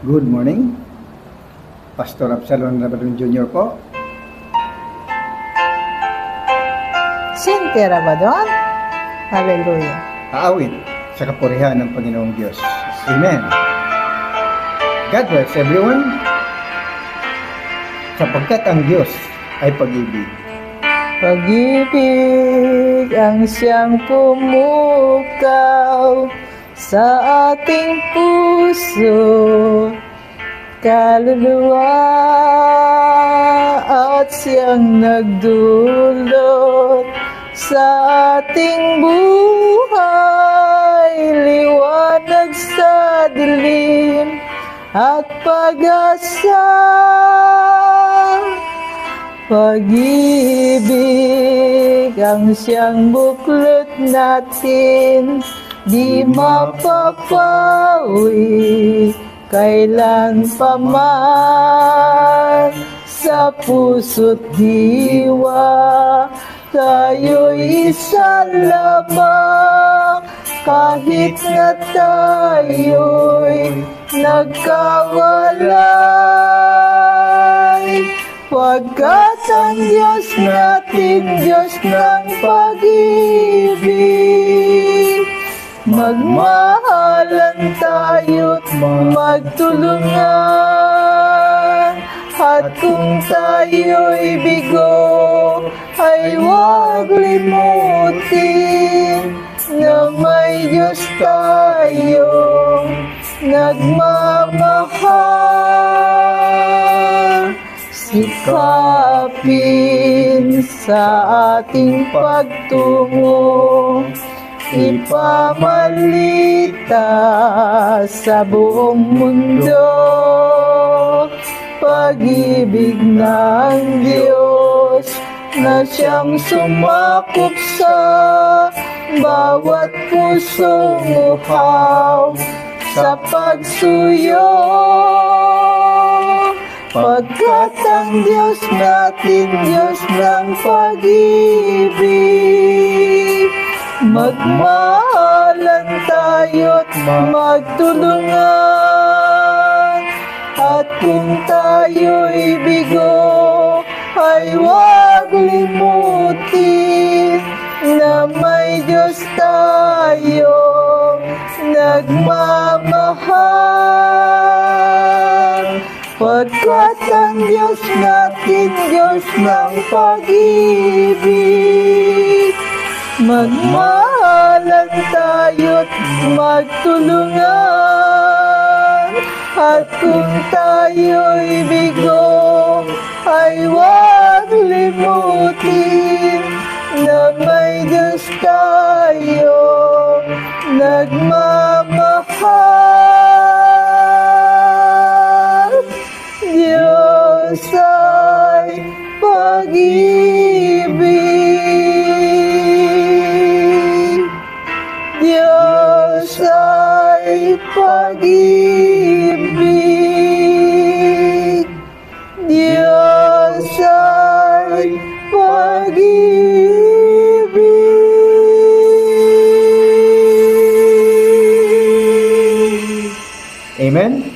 Good morning. Pastor Absalon Rabadon Jr. po. Cynthia Rabadon. Hallelujah. Aawit sa kapurihan ng Panginoong Diyos. Amen. God bless everyone. Sapagkat ang Diyos ay pag-ibig. Pag-ibig ang siyang pumukaw sa ating puso, kaluluwa at siyang nagdulot sa ating buhay, liwanag sa dilim at pag-asa. Pag-ibig ang siyang buklod natin, di mapapawi kailan pa man. Sa puso't diwa tayo'y isa lamang, kahit na tayo'y nagkawalay. Pagkat ang Diyos natin, Diyos ng pag-ibig, magmahalan tayo't magtulungan. At kung tayo'y bigo, ay huwag limutin na may Diyos tayong nagmamahal. Sikapin sa ating pagtungo, ipamalita sa buong mundo, pag-ibig ng Diyos na siyang sumakop sa bawat pusong uhaw sa pagsuyo. Pagkat ang Diyos natin, Diyos ng pag-ibig, magmahalan tayo't magtulungan. At kung tayo'y bigo, ay huwag limutin na may Diyos tayong nagmamahal. Pagkat ang Diyos natin, Diyos ng pag-ibig, magmahalan tayo't magtulungan. At kung tayo'y bigo, ay huwag limutin na may Diyos tayong nagmamahal. Diyos ay pag-ibig. Diyos ay pag-ibig. Diyos ay pag-ibig. Amen.